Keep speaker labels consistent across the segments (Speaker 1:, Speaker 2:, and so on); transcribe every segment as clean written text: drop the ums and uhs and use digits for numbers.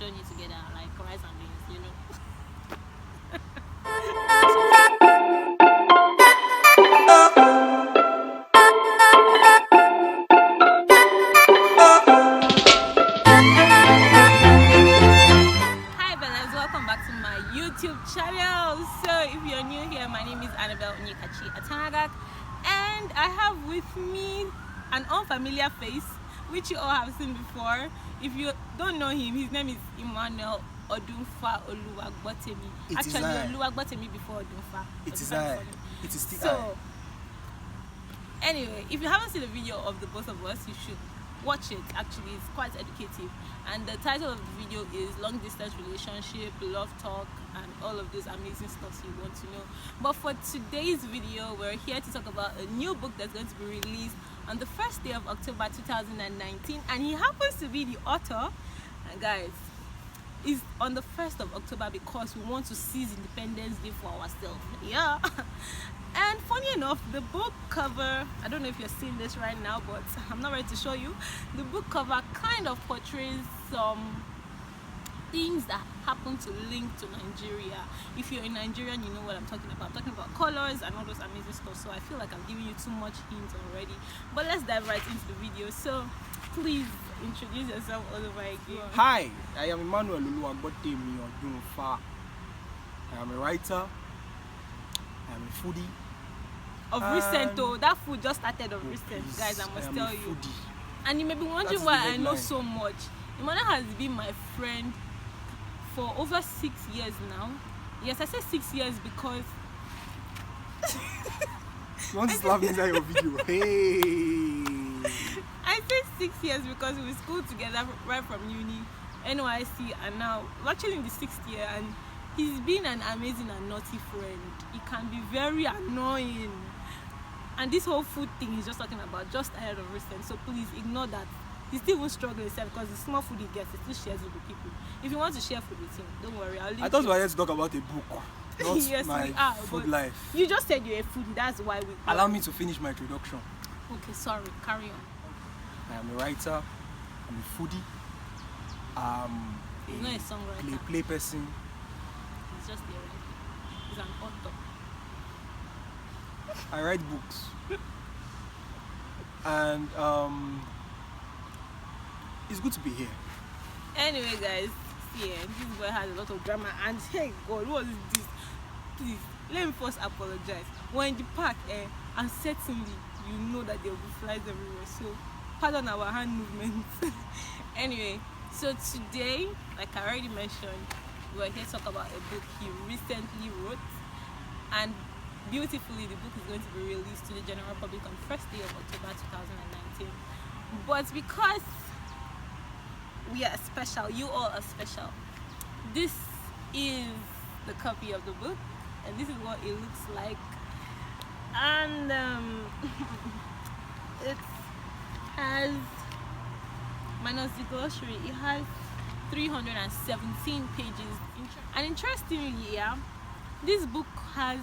Speaker 1: join it together, like rice and beans, you know. Hi Bellas, welcome back to my YouTube channel. So if you're new here, my name is Annabelle Onyekachi Atanagak, and I have with me an unfamiliar face which you all have seen before. If you don't know him, his name is Emmanuel Odunfa Oluwagbotemi. Actually, Oluwagbotemi before Odunfa.
Speaker 2: It is I. It is the
Speaker 1: So anyway, if you haven't seen the video of the both of us, you should watch it. Actually, it's quite educative, and the title of the video is long distance relationship, love talk, and all of those amazing stuff you want to know. But for today's video, we're here to talk about a new book that's going to be released on the first day of October 2019, and he happens to be the author. And guys, is on the 1st of October because we want to seize Independence Day for ourselves. Yeah. And funny enough, the book cover, I don't know if you're seeing this right now, but I'm not ready to show you. The book cover kind of portrays some things that happen to link to Nigeria. If you're in Nigeria, you know what I'm talking about. I'm talking about colors and all those amazing stuff. So I feel like I'm giving you too much hints already. But let's dive right into the video. So please introduce yourself all over again.
Speaker 2: Hi, I am Emmanuel Oluwagbotemi Odunfa. I am a writer. I am a foodie.
Speaker 1: Of recent though, that food just started of recent, guys, I must tell you.
Speaker 2: Foodie.
Speaker 1: And you may be wondering why I know so much. Emmanuel has been my friend for over 6 years now. Yes, I say 6 years because
Speaker 2: You want to slap me inside your video? Hey!
Speaker 1: I say 6 years because we school together right from uni, NYC, and now we're actually in the 6th year, and he's been an amazing and naughty friend. He can be very annoying. And this whole food thing he's just talking about just ahead of recent, so please ignore that. He's still even struggling himself because the small food he gets, he still shares it with people. If you want to share food with him, don't worry, I'll leave
Speaker 2: I thought we
Speaker 1: you.
Speaker 2: were here to talk about a book, not
Speaker 1: Yes,
Speaker 2: my
Speaker 1: we are,
Speaker 2: food
Speaker 1: but
Speaker 2: life.
Speaker 1: You just said you're a foodie, that's why we
Speaker 2: Allow me to finish my introduction.
Speaker 1: Okay, sorry, carry on.
Speaker 2: I am a writer. I'm a foodie.
Speaker 1: He's not a songwriter.
Speaker 2: play person.
Speaker 1: He's just a writer. He's an author.
Speaker 2: I write books. And it's good to be here.
Speaker 1: Anyway, guys, see, this boy has a lot of drama, and hey, God, what is this? Please, let me first apologize. We're in the park, and certainly you know that there will be flies everywhere, so pardon our hand movements. Anyway, so today, like I already mentioned, we're here to talk about a book he recently wrote, and beautifully, the book is going to be released to the general public on the first day of October 2019. But because we are special, you all are special, this is the copy of the book, and this is what it looks like. And it has, minus the glossary, it has 317 pages. And interestingly, yeah, this book has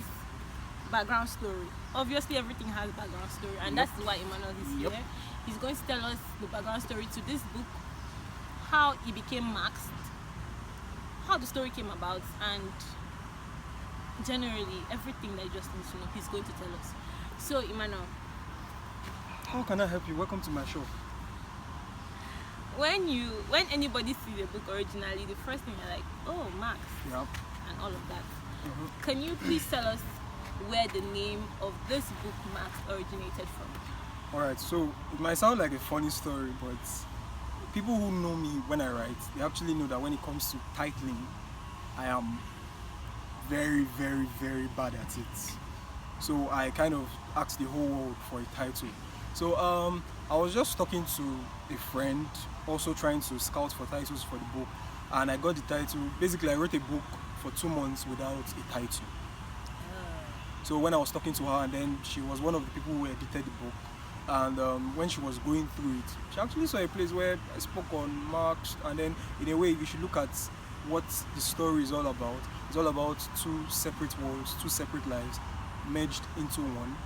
Speaker 1: background story. Obviously everything has background story, and that's why Emmanuel is here. He's going to tell us the background story to this book, how it became maxed, how the story came about, and generally everything that you just need to know, he's going to tell us. So Emmanuel,
Speaker 2: How can I help you? Welcome to my show.
Speaker 1: when anybody sees a book originally, the first thing they're like, oh, Max,
Speaker 2: Yeah.
Speaker 1: and all of that. Can you please tell us where the name of this book, Max, originated from?
Speaker 2: Alright, so it might sound like a funny story, but people who know me when I write, they actually know that when it comes to titling, I am very, very, very bad at it. So I kind of asked the whole world for a title. So I was just talking to a friend, also trying to scout for titles for the book, and I got the title. Basically, I wrote a book for 2 months without a title. So when I was talking to her, and then she was one of the people who edited the book, and when she was going through it, she actually saw a place where I spoke on Marx, and then in a way you should look at what the story is all about. It's all about two separate worlds, two separate lives merged into one.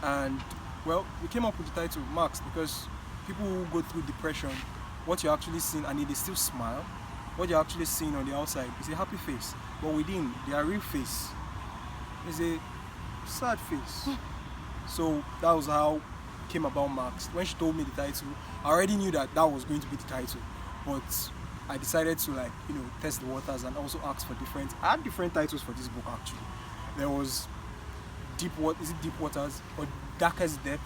Speaker 2: And well, we came up with the title Marx because people who go through depression, what you're actually seeing, and they still smile, what you're actually seeing on the outside is a happy face, but within their real face is a sad face. So that was how it came about Max. When she told me the title, I already knew that that was going to be the title, but I decided to test the waters and also ask for different. I had different titles for this book actually. There was Deep Waters or Darkest Depth.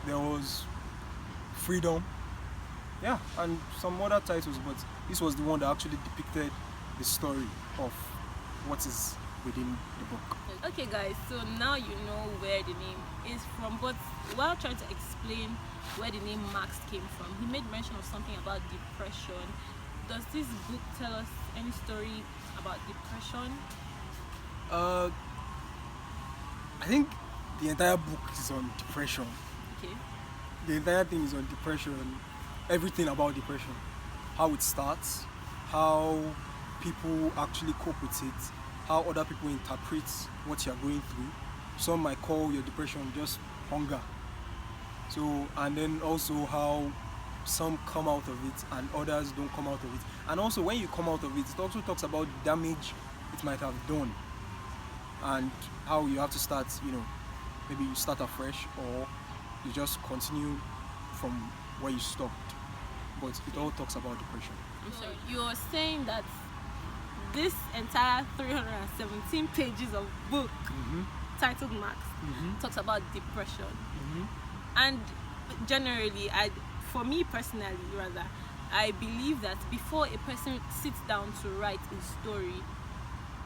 Speaker 2: There was Freedom. Yeah, and some other titles, but this was the one that actually depicted the story of what is within the book.
Speaker 1: Okay guys, so now you know where the name is from, but while trying to explain where the name Max came from, he made mention of something about depression. Does this book tell us any story about depression?
Speaker 2: I think the entire book is on depression.
Speaker 1: Okay.
Speaker 2: The entire thing is on depression. Everything about depression. How it starts, how people actually cope with it, how other people interpret what you're going through. Some might call your depression just hunger. So, and then also how some come out of it and others don't come out of it. And also when you come out of it, it also talks about the damage it might have done. And how you have to start, maybe you start afresh or you just continue from where you stopped. But it all talks about depression.
Speaker 1: So you're saying that this entire 317 pages of book titled Max talks about depression. And generally, for me personally rather, I believe that before a person sits down to write a story,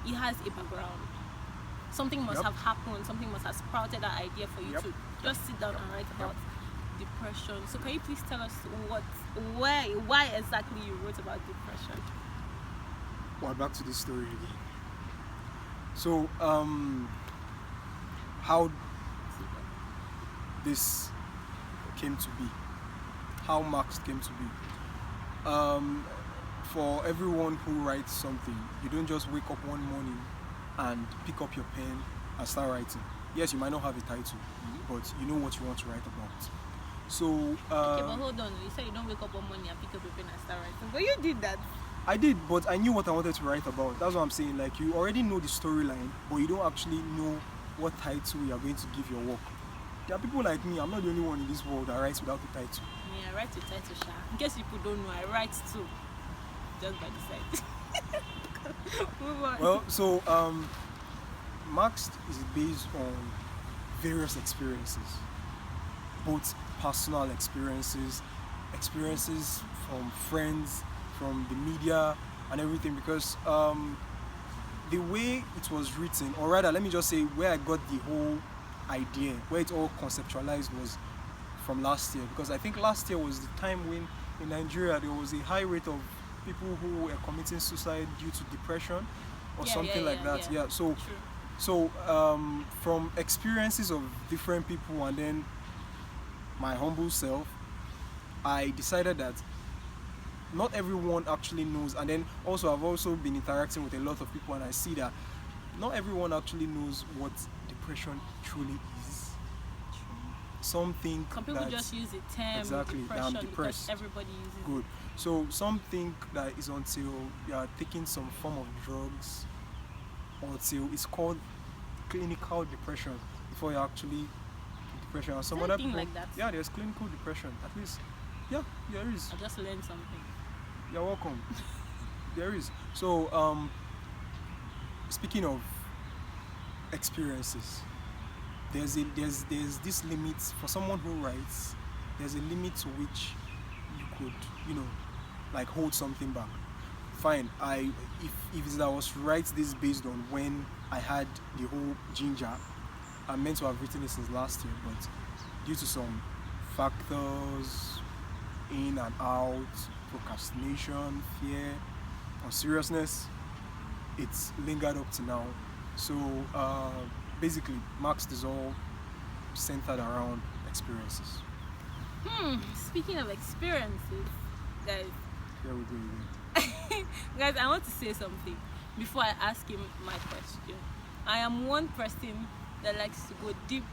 Speaker 1: he has a background. Something must have happened, something must have sprouted that idea for you to just sit down and write about depression. So can you please tell us why exactly you wrote about depression?
Speaker 2: Well, back to this story again. So, how this came to be, how Max came to be. For everyone who writes something, you don't just wake up one morning and pick up your pen and start writing. Yes, you might not have a title, but you know what you want to write about. So
Speaker 1: okay, but hold on. You said you don't wake up one morning and pick up your pen and start writing, but you did that.
Speaker 2: I did, but I knew what I wanted to write about. That's what I'm saying. Like, you already know the storyline, but you don't actually know what title you are going to give your work. There are people like me. I'm not the only one in this world that writes without a title.
Speaker 1: Yeah, I write a title, Sha. In case people don't know, I write too, just by the side. Move on.
Speaker 2: Well, so Max is based on various experiences, both personal experiences from friends, from the media and everything, because the way it was written, or rather let me just say where I got the whole idea, where it all conceptualized, was from last year, because I think last year was the time when in Nigeria there was a high rate of people who were committing suicide due to depression or something like that. Yeah. So from experiences of different people and then my humble self, I decided that not everyone actually knows, and then also I've also been interacting with a lot of people and I see that not everyone actually knows what depression truly is. Some think
Speaker 1: some people just use the term
Speaker 2: exactly,
Speaker 1: depression
Speaker 2: I'm depressed.
Speaker 1: because everybody uses
Speaker 2: Good. So some think that it's until you are taking some form of drugs or until it's called clinical depression before you're actually in depression. And some other people,
Speaker 1: like that?
Speaker 2: yeah, there's clinical depression. At least, yeah, there is.
Speaker 1: I just learned something.
Speaker 2: You're welcome. There is. So speaking of experiences, there's this limit for someone who writes. There's a limit to which you could, like hold something back. Fine. If I was to write this based on when I had the whole ginger, I meant to have written it since last year, but due to some factors, in and out, procrastination, fear, or seriousness, it's lingered up to now. So basically, Max is all centered around experiences.
Speaker 1: Speaking of experiences, guys.
Speaker 2: Here we go again.
Speaker 1: Guys, I want to say something before I ask him my question. I am one person that likes to go deep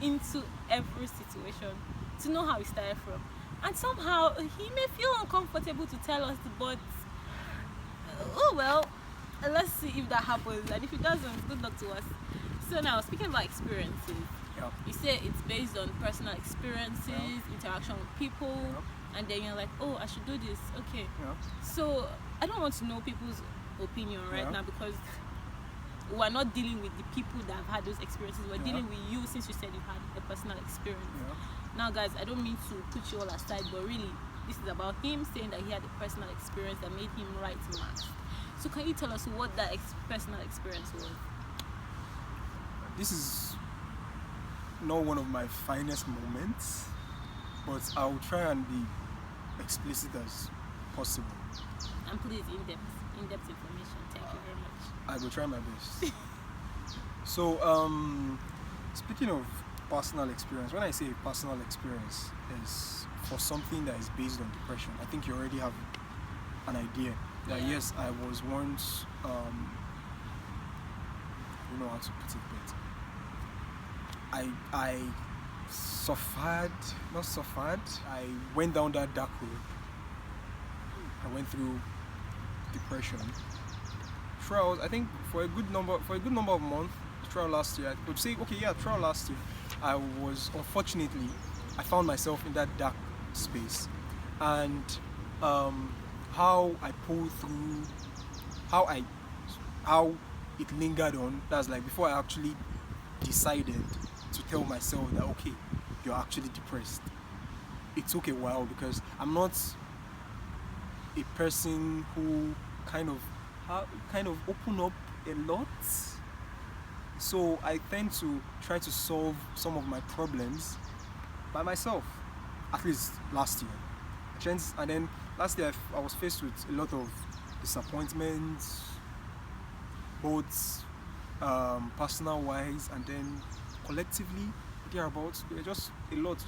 Speaker 1: into every situation to know how it started from. And somehow he may feel uncomfortable to tell us, but Oh well, let's see if that happens, and if it doesn't, good luck to us. So now, speaking about experiences,
Speaker 2: Yeah.
Speaker 1: you say it's based on personal experiences, interaction with people, and then you're like, oh, I should do this. Okay.
Speaker 2: Yeah.
Speaker 1: So I don't want to know people's opinion right
Speaker 2: Yeah.
Speaker 1: now, because we're not dealing with the people that have had those experiences. We're dealing with you, since you said you had a personal experience.
Speaker 2: Yeah.
Speaker 1: Now, guys, I don't mean to put you all aside, but really, this is about him saying that he had a personal experience that made him write Masked. So can you tell us what that personal experience was?
Speaker 2: This is not one of my finest moments, but I'll try and be explicit as possible.
Speaker 1: And please, in-depth information. Thank you very much.
Speaker 2: I will try my best. So, speaking of personal experience, when I say personal experience is for something that is based on depression, I think you already have an idea that
Speaker 1: Yeah.
Speaker 2: yes, I was once, I don't know how to put it, but I I went down that dark road. I went through depression throughout, I think for a good number of months throughout last year. I would say, okay, yeah, throughout last year, I was, unfortunately, I found myself in that dark space, and how I pulled through, how it lingered on. That's like before I actually decided to tell myself that okay, you're actually depressed. It took a while because I'm not a person who kind of open up a lot. So I tend to try to solve some of my problems by myself. At least last year. And then last year I was faced with a lot of disappointments, both personal wise and then collectively thereabouts. There were just a lot.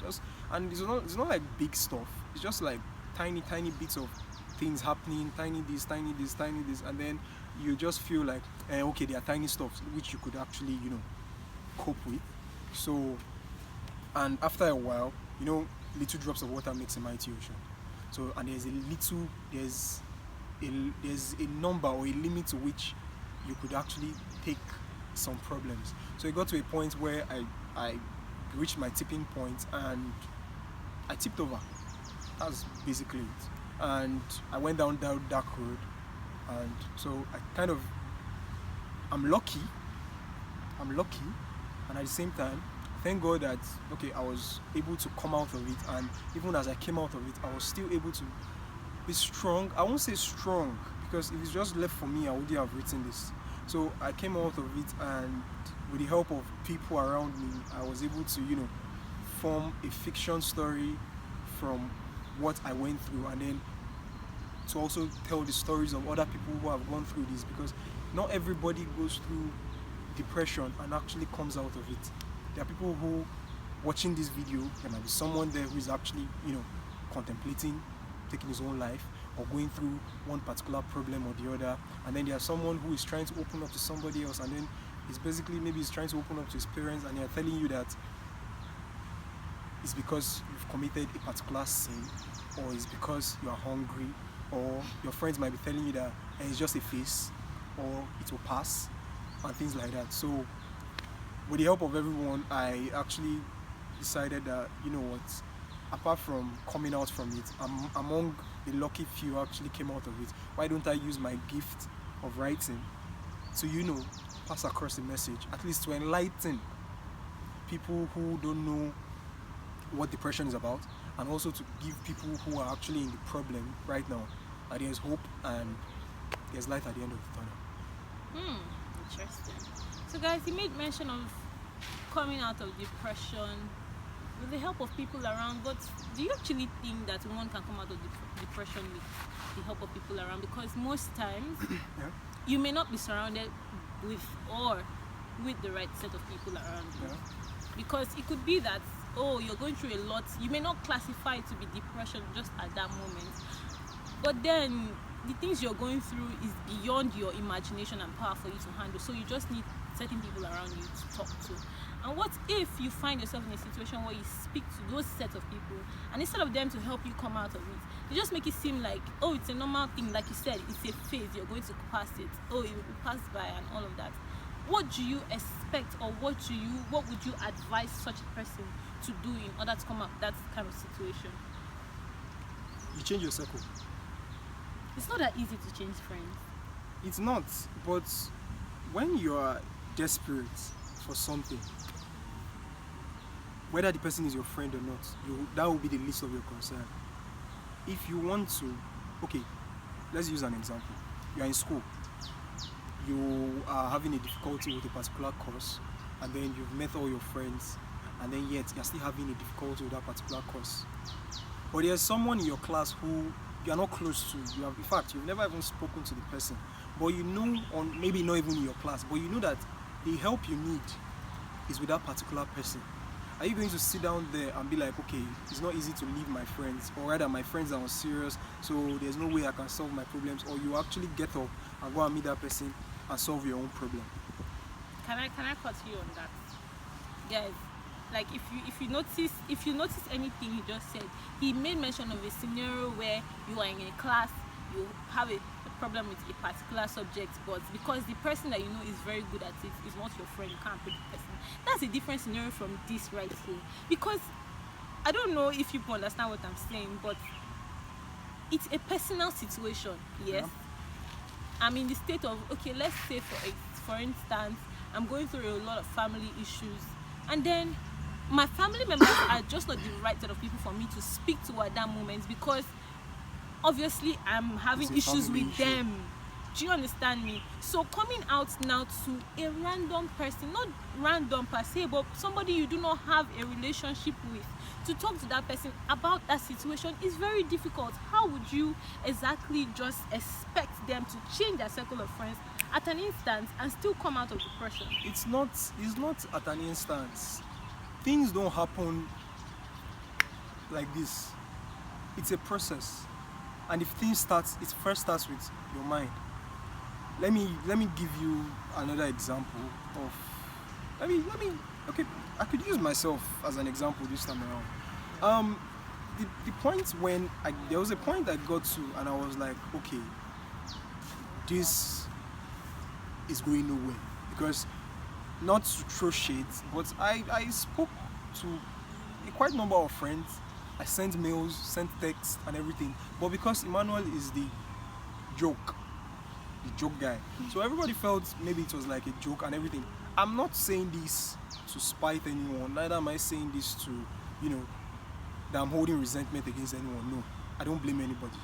Speaker 2: And it's not like big stuff. It's just like tiny bits of things happening, tiny this, and then you just feel like okay, they are tiny stuff which you could actually cope with. So, and after a while, little drops of water makes a mighty ocean. So, and there's a number or a limit to which you could actually take some problems. So it got to a point where I reached my tipping point and I tipped over. That's basically it. And I went down that dark road, and so I'm lucky, and at the same time, thank God that okay, I was able to come out of it, and even as I came out of it, I was still able to be strong. I won't say strong, because if it's just left for me, I wouldn't have written this. So I came out of it, and with the help of people around me, I was able to, form a fiction story from what I went through, and then to also tell the stories of other people who have gone through this, because not everybody goes through depression and actually comes out of it. There are people who, watching this video, there might be someone there who is actually, contemplating taking his own life or going through one particular problem or the other, and then there's someone who is trying to open up to somebody else, and then maybe he's trying to open up to his parents, and they're telling you that it's because you've committed a particular sin, or it's because you are hungry, or your friends might be telling you that it's just a phase, or it will pass, and things like that. So with the help of everyone, I actually decided that, apart from coming out from it, I'm among the lucky few who actually came out of it. Why don't I use my gift of writing to, pass across the message, at least to enlighten people who don't know what depression is about, and also to give people who are actually in the problem right now that there's hope and there's light at the end of the tunnel.
Speaker 1: Interesting. So guys, he made mention of coming out of depression with the help of people around, but do you actually think that one can come out of depression with the help of people around? Because most times you may not be surrounded with the right set of people around you. Because it could be that you're going through a lot. You may not classify it to be depression just at that moment, but then the things you're going through is beyond your imagination and power for you to handle. So you just need certain people around you to talk to. And what if you find yourself in a situation where you speak to those sets of people, and instead of them to help you come out of it, they just make it seem like, oh, it's a normal thing, like you said, it's a phase, you're going to pass it, oh, it will pass by, and all of that. What do you expect, or what would you advise such a person to do in order to come out of that kind of situation?
Speaker 2: You change your circle.
Speaker 1: It's not that easy to change friends.
Speaker 2: It's not, but when you are desperate for something, whether the person is your friend or not, that will be the least of your concern. If you want to, okay, let's use an example. You are in school, you are having a difficulty with a particular course, and then you've met all your friends, and then yet you're still having a difficulty with that particular course. But there's someone in your class who you are not close to. In fact, you've never even spoken to the person, but you know, maybe not even in your class, but you know that the help you need is with that particular person. Are you going to sit down there and be like, okay, it's not easy to leave my friends, or rather my friends are serious, so there's no way I can solve my problems? Or you actually get up and go and meet that person and solve your own problem?
Speaker 1: Can I cut you on that, guys? Like, if you notice anything he just said, he made mention of a scenario where you are in a class, you have a problem with a particular subject, but because the person that you know is very good at it is not your friend, you can't pick the person. That's a different scenario from this right here, because I don't know if you understand what I'm saying, but it's a personal situation. Yes, yeah. I'm in the state of, okay, let's say for instance, I'm going through a lot of family issues, and then my family members are just not the right set of people for me to speak to at that moment, because obviously I'm having issues with them. Do you understand me? So coming out now to a random person, not random per se, but somebody you do not have a relationship with, to talk to that person about that situation is very difficult. How would you exactly just expect them to change their circle of friends at an instance and still come out of depression?
Speaker 2: It's not at an instance. Things don't happen like this. It's a process. And if things it first starts with your mind. Let me give you another example of okay, I could use myself as an example this time around. The point when there was a point I got to, and I was like, okay, this is going nowhere, because not to throw shades, but I spoke to a quite number of friends. I sent mails, sent texts and everything, but because Emmanuel is the joke guy, so everybody felt maybe it was like a joke and everything. I'm not saying this to spite anyone, neither am I saying this to, that I'm holding resentment against anyone. No, I don't blame anybody,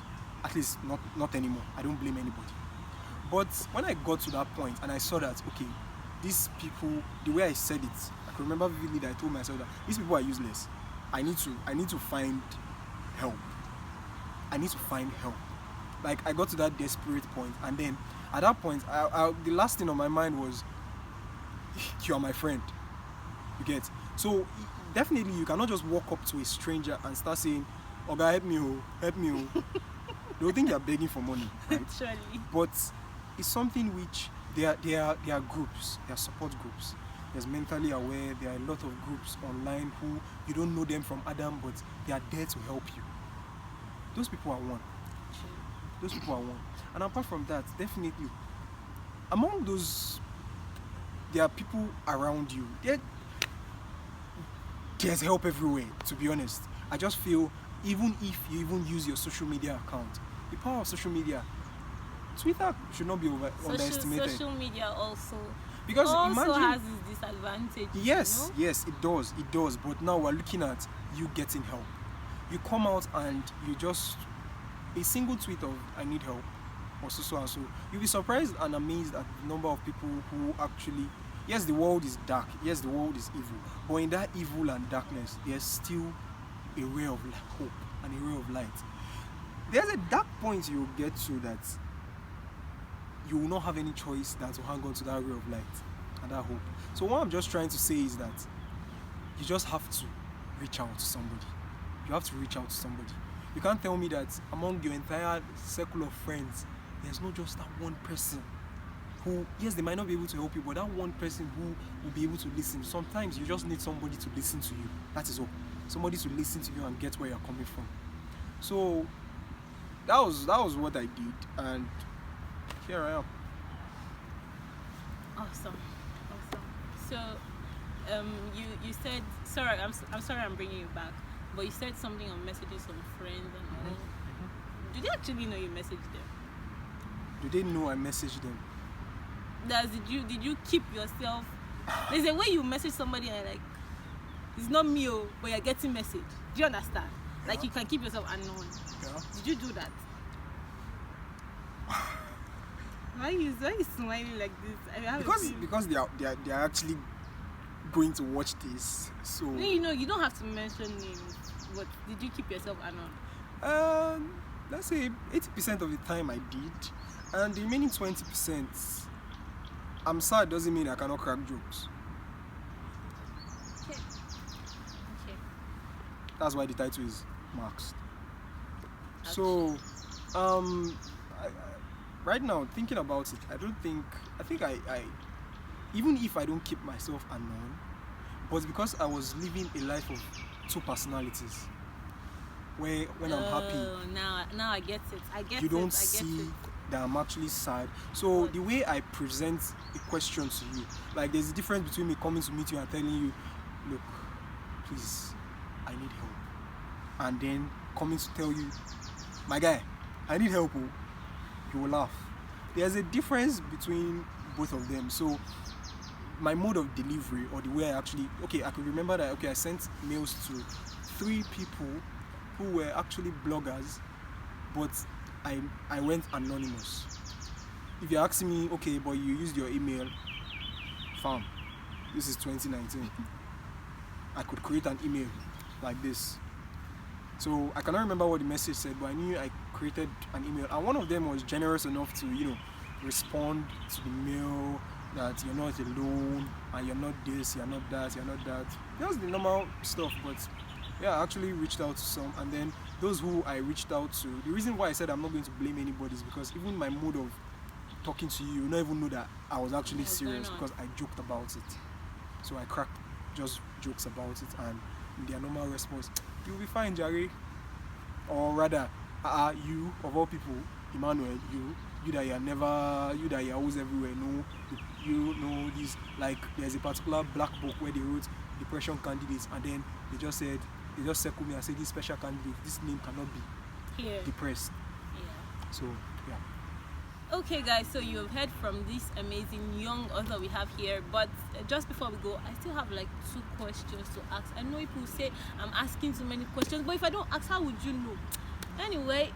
Speaker 2: at least not anymore. I don't blame anybody. But when I got to that point and I saw that, okay, these people, the way I said it, I can remember vividly that I told myself that these people are useless. I need to find help. I need to find help. Like, I got to that desperate point, and then at that point, the last thing on my mind was, you are my friend. You get? So definitely, you cannot just walk up to a stranger and start saying, "Oga, help me, help me." They will think you are begging for money, right?
Speaker 1: Surely.
Speaker 2: But it's something which there are groups, there are support groups. There's Mentally Aware. There are a lot of groups online who you don't know them from Adam, but they are there to help you. Those people are one. Those people are one. And apart from that, definitely, among those, there are people around you. There's help everywhere, to be honest. I just feel, even if you even use your social media account, the power of social media, Twitter should not be underestimated.
Speaker 1: Social media also.
Speaker 2: Because
Speaker 1: also has its disadvantages.
Speaker 2: Yes, yes, it does. But now we're looking at you getting help. You come out and you just, a single tweet of "I need help" or so and so. You'll be surprised and amazed at the number of people who actually, yes, the world is dark, yes, the world is evil, but in that evil and darkness, there's still a ray of hope and a ray of light. There's a dark point you'll get to that you will not have any choice than to hang on to that ray of light and that hope. So what I'm just trying to say is that you just have to reach out to somebody. You have to reach out to somebody. You can't tell me that among your entire circle of friends, there's not just that one person who, yes, they might not be able to help you, but that one person who will be able to listen. Sometimes you just need somebody to listen to you. That is all. Somebody to listen to you and get where you're coming from. So that was what I did, and here I am.
Speaker 1: Awesome. So, you said, sorry, I'm sorry I'm bringing you back, but you said something on messaging some friends and all. Do they actually know you messaged them?
Speaker 2: Do they know I messaged them?
Speaker 1: Did you keep yourself? There's a way you message somebody and like, it's not me, but you're getting message. Do you understand? Like
Speaker 2: Yeah.
Speaker 1: you can keep yourself unknown.
Speaker 2: Yeah.
Speaker 1: Did you do that? Why are you smiling like this? I have a feeling.
Speaker 2: Because they are actually going to watch this. So
Speaker 1: No, you don't have to mention names. But did you keep yourself unknown?
Speaker 2: let's say 80% of the time I did, and the remaining 20%, I'm sad doesn't mean I cannot crack jokes.
Speaker 1: Okay.
Speaker 2: That's why the title is Maxed. So, right now thinking about it, I think I even if I don't keep myself unknown, but because I was living a life of two personalities, where when I'm happy,
Speaker 1: now I get it.
Speaker 2: you don't see that I'm actually sad. So the way I present a question to you, like there's a difference between me coming to meet you and telling you, look, please, I need help, and then coming to tell you, my guy, I need help. You will laugh. There's a difference between both of them. So my mode of delivery, or the way I actually, I could remember that, I sent mails to 3 people who were actually bloggers, but I went anonymous. If you're asking me, but you used your email, fam, this is 2019. I could create an email like this. So I cannot remember what the message said, but I knew I created an email, and one of them was generous enough to, respond to the mail that you're not alone, and you're not this, you're not that, you're not that. Just the normal stuff, but yeah, I actually reached out to some, and then those who I reached out to, the reason why I said I'm not going to blame anybody is because even my mode of talking to you not even know that I was actually serious, because I joked about it. So I cracked just jokes about it, and their normal response, you'll be fine, Jerry. Or rather, you of all people, Emmanuel, you that you're always everywhere, you know this, like there's a particular black book where they wrote depression candidates, and then they just circled me and said, this special candidate, this name cannot be depressed.
Speaker 1: Yeah.
Speaker 2: So yeah.
Speaker 1: Okay guys, so you have heard from this amazing young author we have here, but just before we go, I still have like 2 questions to ask. I know people say I'm asking too many questions, but if I don't ask, how would you know? Anyway,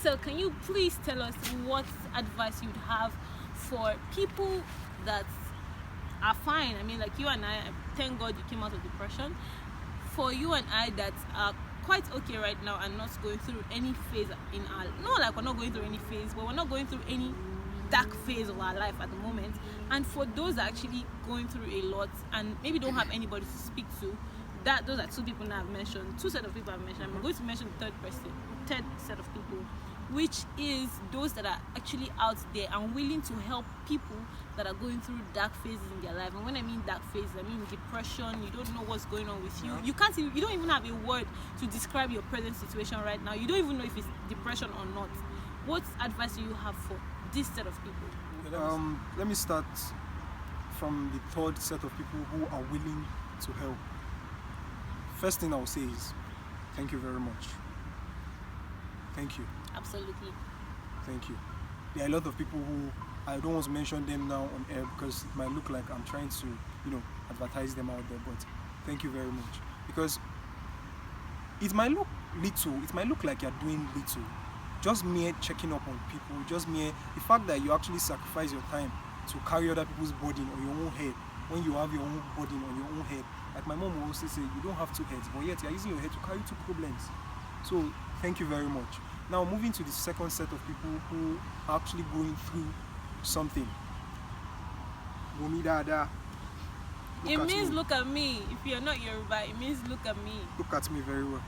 Speaker 1: so can you please tell us what advice you'd have for people that are fine? I mean, like you and I, thank God you came out of depression. For you and I that are quite okay right now and not going through any phase in our, not like we're not going through any phase, but we're not going through any dark phase of our life at the moment. And for those that are actually going through a lot and maybe don't have anybody to speak to, those are 2 people that I've mentioned, 2 set of people I've mentioned. I'm going to mention the third set of people, which is those that are actually out there and willing to help people that are going through dark phases in their life. And when I mean dark phases, I mean depression. You don't know what's going on with you. You don't even have a word to describe your present situation right now. You don't even know if it's depression or not. What advice do you have for this set of people?
Speaker 2: Let me start from the 3rd set of people who are willing to help. First thing I will say is thank you very much. Thank you.
Speaker 1: Absolutely.
Speaker 2: Thank you. There are a lot of people who I don't want to mention them now on air because it might look like I'm trying to, advertise them out there, but thank you very much. Because it might look little, it might look like you're doing little. Just mere checking up on people, just mere the fact that you actually sacrifice your time to carry other people's burden on your own head when you have your own burden on your own head. Like my mom will also say, you don't have 2 heads, but yet you're using your head to carry 2 problems. So thank you very much. Now moving to the second set of people who are actually going through something.
Speaker 1: It means look at me. If you're not Yoruba, it means look at me.
Speaker 2: Look at me very well.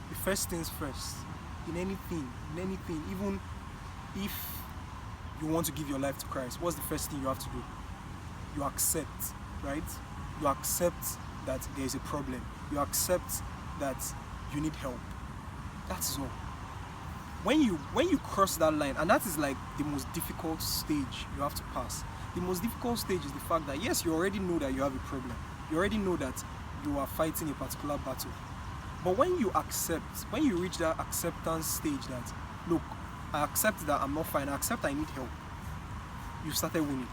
Speaker 2: The first things first. In anything, even if you want to give your life to Christ, what's the first thing you have to do? You accept, right? You accept that there is a problem. You accept that you need help. That's all. When you cross that line, and that is like the most difficult stage you have to pass. The most difficult stage is the fact that yes, you already know that you have a problem. You already know that you are fighting a particular battle. But when you accept, when you reach that acceptance stage that, look, I accept that I'm not fine, I accept I need help, you started winning.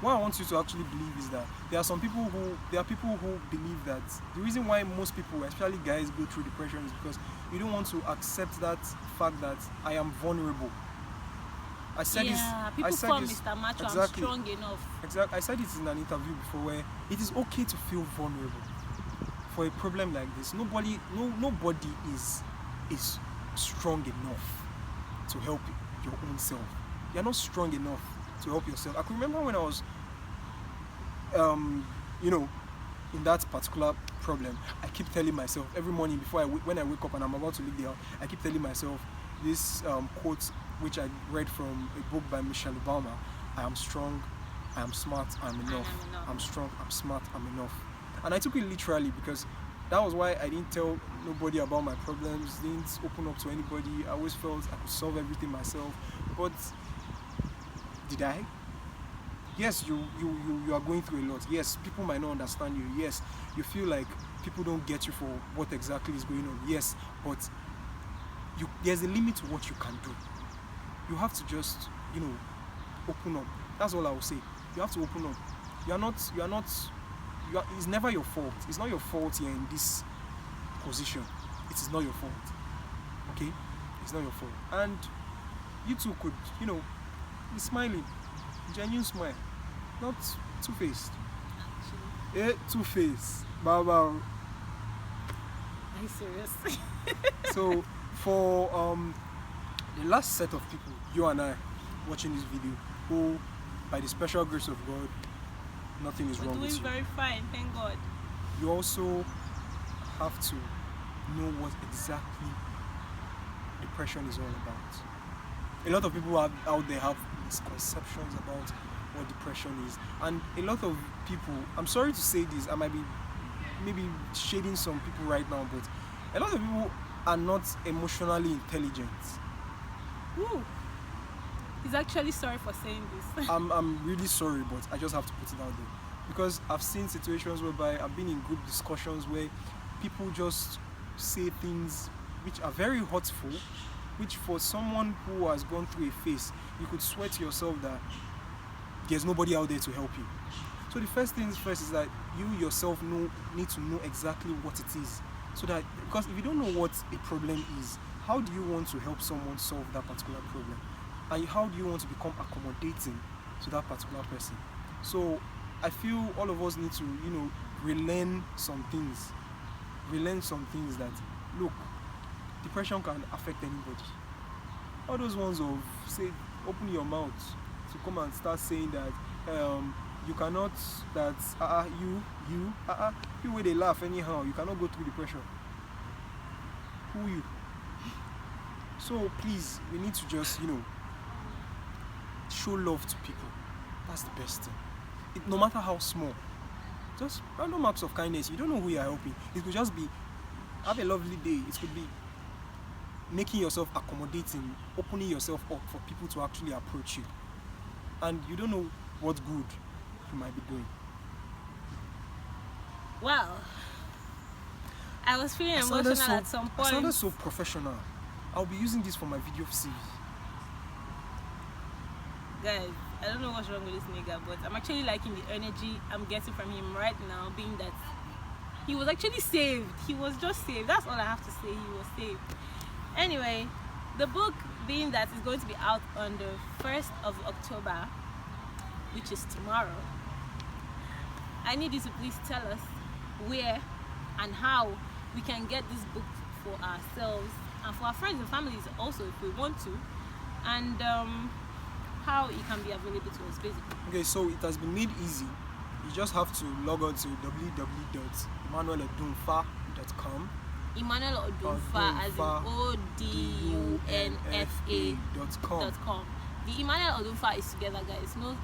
Speaker 2: What I want you to actually believe is that there are people who believe that the reason why most people, especially guys, go through depression is because you don't want to accept that fact that I am vulnerable. I said
Speaker 1: people call Mr. Macho, exactly, I'm strong enough.
Speaker 2: Exactly. I said it in an interview before where it is okay to feel vulnerable for a problem like this. Nobody is strong enough to help your own self. You're not strong enough to help yourself. I can remember when I was, in that particular problem, I keep telling myself every morning when I wake up and I'm about to leave the house, I keep telling myself this quote which I read from a book by Michelle Obama: I am strong, I am smart, I am enough. I'm strong, I'm smart, I'm enough. And I took it literally because that was why I didn't tell nobody about my problems, didn't open up to anybody. I always felt I could solve everything myself. But did I? Yes, you are going through a lot. Yes, people might not understand you. Yes, you feel like people don't get you for what exactly is going on. Yes, but there's a limit to what you can do. You have to just, open up. That's all I will say. You have to open up. It's never your fault. It's not your fault you're in this position. It is not your fault. Okay? It's not your fault. And you too could, be smiling. Genuine smile. Not two-faced. Two-faced. Bow.
Speaker 1: Are you serious?
Speaker 2: So, for the last set of people, you and I, watching this video, who, by the special grace of God, nothing is wrong with you.
Speaker 1: We're doing very fine, thank God.
Speaker 2: You also have to know what exactly depression is all about. A lot of people out there have misconceptions about what depression is, and a lot of people, I'm sorry to say this, I might be maybe shading some people right now, but a lot of people are not emotionally intelligent.
Speaker 1: Ooh. He's actually sorry for saying this.
Speaker 2: I'm really sorry, but I just have to put it out there because I've seen situations whereby I've been in group discussions where people just say things which are very hurtful, which for someone who has gone through a phase, you could swear to yourself that there's nobody out there to help you. So the first things first is that you yourself need to know exactly what it is. So that, because if you don't know what a problem is, how do you want to help someone solve that particular problem? And how do you want to become accommodating to that particular person? So I feel all of us need to, relearn some things. Relearn some things that, look, depression can affect anybody. All those ones of, say, open your mouth to come and start saying that you cannot, that you where they laugh anyhow, you cannot go through depression. Who you? So please, we need to just, show love to people. That's the best thing. No matter how small, just random acts of kindness. You don't know who you are helping. It could just be have a lovely day. It could be making yourself accommodating, opening yourself up for people to actually approach you. And you don't know what good you might be doing.
Speaker 1: Wow. I was feeling emotional at some point.
Speaker 2: I sounded so professional. I'll be using this for my video CV.
Speaker 1: Guys, I don't know what's wrong with this nigga, but I'm actually liking the energy I'm getting from him right now, being that he was actually saved. He was just saved. That's all I have to say. He was saved. Anyway, the book being that is going to be out on the 1st of October, which is tomorrow, I need you to please tell us where and how we can get this book for ourselves and for our friends and families also if we want to, and how it can be available to us basically.
Speaker 2: Okay, so it has been made easy. You just have to log on to www.emmanueledunfa.com
Speaker 1: Emmanuel Odunfa, as in ODUNFA.com. The Emmanuel Odunfa is together, guys. No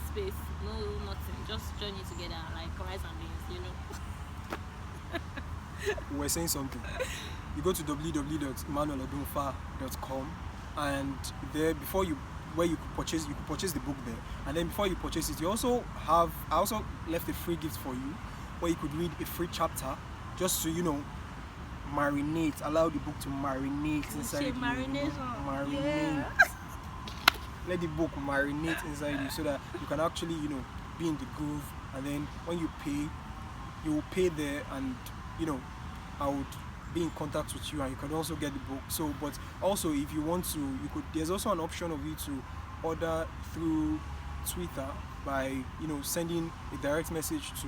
Speaker 1: space, no nothing. Just join it together like rice and beans,
Speaker 2: We're saying something. You go to www.emmanuelodunfa.com, and there you could purchase the book there. And then before you purchase it, I also left a free gift for you where you could read a free chapter just to marinate, allow the book to marinate inside you. Marinate.
Speaker 1: Yeah.
Speaker 2: Let the book marinate inside you so that you can actually be in the groove. And then when you will pay there, and I would be in contact with you, and you can also get the book. So, but also if you want to, there's also an option of you to order through Twitter by sending a direct message to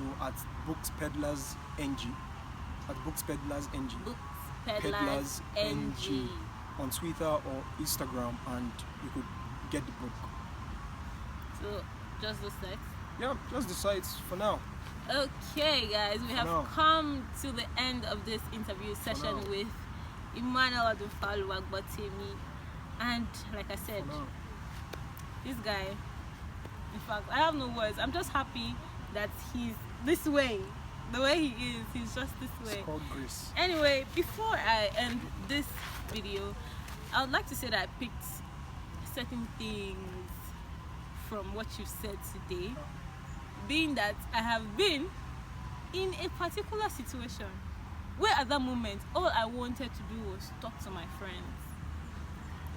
Speaker 2: @BooksPeddlersNG on Twitter or Instagram, and you could get the book.
Speaker 1: So just the sites?
Speaker 2: Yeah, just the sites for now.
Speaker 1: Okay, guys, we have come to the end of this interview session with Emmanuel Odunfa Oluwagbotimi, and like I said, this guy, in fact, I have no words. I'm just happy that he's this way. The way he is, he's just this way.
Speaker 2: It's called grace.
Speaker 1: Anyway, before I end this video, I would like to say that I picked certain things from what you said today, being that I have been in a particular situation where at that moment all I wanted to do was talk to my friends.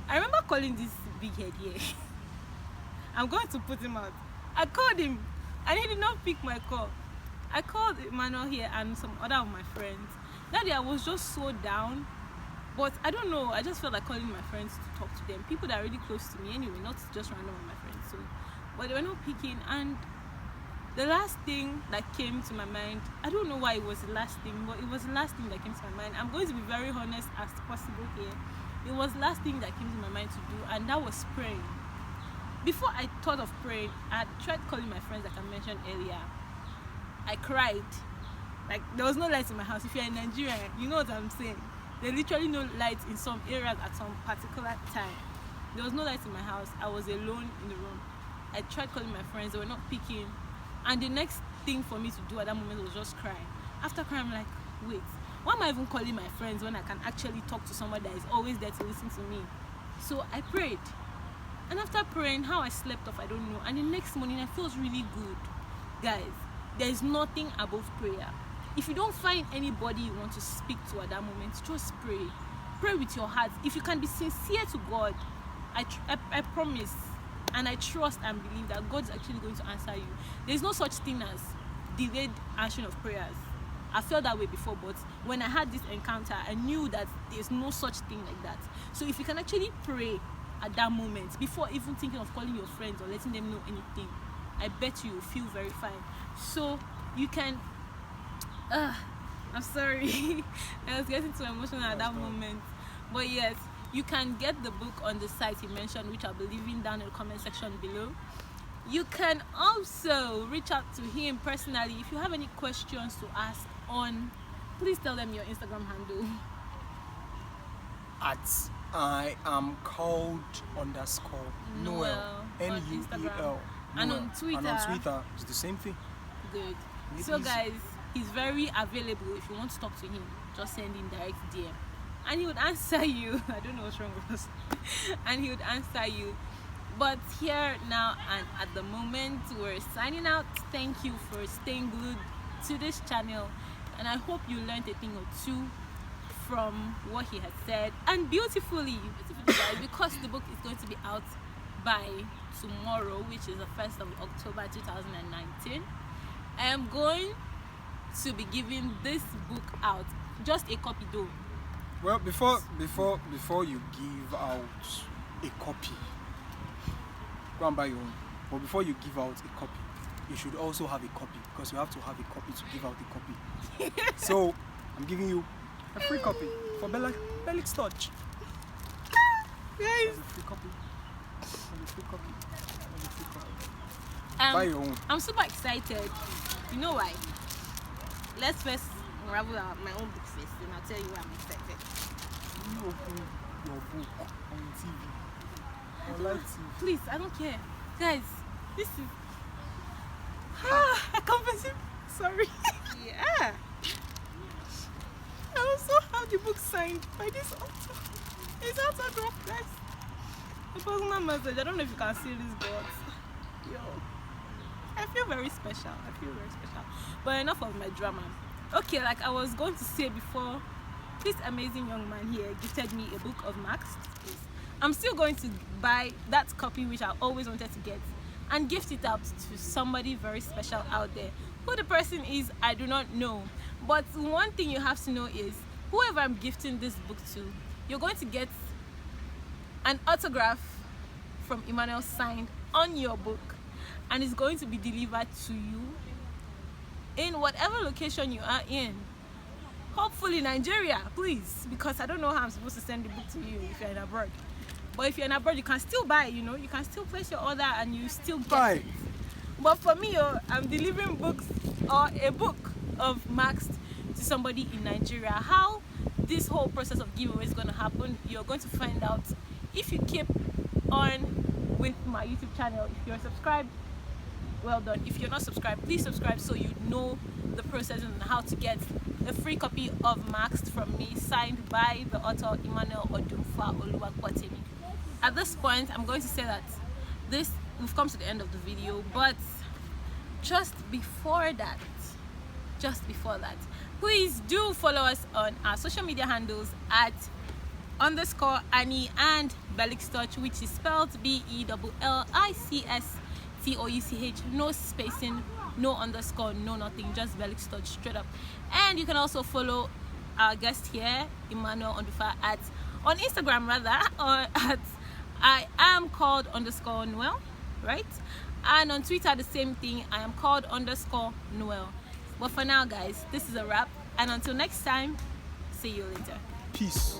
Speaker 1: I remember calling this big head here. I'm going to put him out. I called him and he did not pick my call. I called Emmanuel here and some other of my friends. That day I was just so down, but I don't know, I just felt like calling my friends to talk to them, people that are really close to me anyway, not just random of my friends. So, but they were not picking, and the last thing that came to my mind, I don't know why it was the last thing, but it was the last thing that came to my mind. I'm going to be very honest as possible here. It was the last thing that came to my mind to do, and that was praying. Before I thought of praying, I had tried calling my friends, like I mentioned earlier. I cried. Like, there was no light in my house. If you're in Nigeria, you know what I'm saying. There literally no light in some areas at some particular time. There was no light in my house. I was alone in the room. I tried calling my friends. They were not picking. And the next thing for me to do at that moment was just cry. After crying, I'm like, wait, why am I even calling my friends when I can actually talk to somebody that is always there to listen to me? So I prayed. And after praying, how I slept off, I don't know. And the next morning, I felt really good. Guys, there is nothing above prayer. If you don't find anybody you want to speak to at that moment, just pray. Pray with your heart. If you can be sincere to God, I promise and I trust and believe that God's actually going to answer you. There's no such thing as delayed answering of prayers. I felt that way before, but when I had this encounter, I knew that there's no such thing like that. So if you can actually pray at that moment, before even thinking of calling your friends or letting them know anything, I bet you will feel very fine. So you can I'm sorry. I was getting too emotional at that moment. But yes, you can get the book on the site he mentioned, which I'll be leaving down in the comment section below. You can also reach out to him personally if you have any questions to ask on. Please tell them your Instagram handle.
Speaker 2: I am called _Noel. NUEL.
Speaker 1: And on Twitter.
Speaker 2: And on Twitter, it's the same thing.
Speaker 1: Good. So guys, he's very available. If you want to talk to him, just send in direct DM. And he would answer you. I don't know what's wrong with us. And he would answer you. But here, now, and at the moment, we're signing out. Thank you for staying glued to this channel. And I hope you learned a thing or two from what he has said. And beautifully, guys, because the book is going to be out by tomorrow, which is the 1st of October 2019. I am going to be giving this book out, just a copy though.
Speaker 2: Well, before you give out a copy, go and buy your own. But before you give out a copy, you should also have a copy, because you have to have a copy to give out a copy. So I'm giving you a free copy for Bellix Touch.
Speaker 1: Guys,
Speaker 2: a free copy. A free copy. Buy your own.
Speaker 1: I'm super excited. You know why? Let's first unravel my own book first, and I'll tell you why I'm excited.
Speaker 2: You open your book on TV. On live TV.
Speaker 1: Please, I don't care. Guys, this is... I can't believe... Sorry. Yeah. I also have the book signed by this author. It's autographed, guys. A personal message. I don't know if you can see this, but... Yo. I feel very special. But enough of my drama. Okay, like I was going to say before, this amazing young man here gifted me a book of Max. I'm still going to buy that copy which I always wanted to get and gift it out to somebody very special out there. Who the person is, I do not know. But one thing you have to know is, whoever I'm gifting this book to, you're going to get an autograph from Emmanuel signed on your book, and it's going to be delivered to you in whatever location you are in. Hopefully Nigeria, please, because I don't know how I'm supposed to send the book to you if you're in abroad. But if you're in abroad, you can still buy, you know, you can still place your order and you still get it. But for me, I'm delivering books or a book of Max to somebody in Nigeria. How this whole process of giveaway is going to happen, you're going to find out if you keep on with my YouTube channel. If you're subscribed, well done. If you're not subscribed, please subscribe so you know the process and how to get a free copy of Max from me, signed by the author Emmanuel Odunfa Oluwakwatemi. At this point, I'm going to say that we've come to the end of the video, but just before that, please do follow us on our social media handles at _Annie and Belixtouch, which is spelled BELLICSTOUCH, no spacing, no underscore, no nothing, just Belixtouch straight up. And you can also follow our guest here, Emmanuel Odunfa, on Instagram rather, or at I am called _Noel, right? And on Twitter, the same thing, I am called _Noel. But for now, guys, this is a wrap, and until next time, see you later.
Speaker 2: Peace.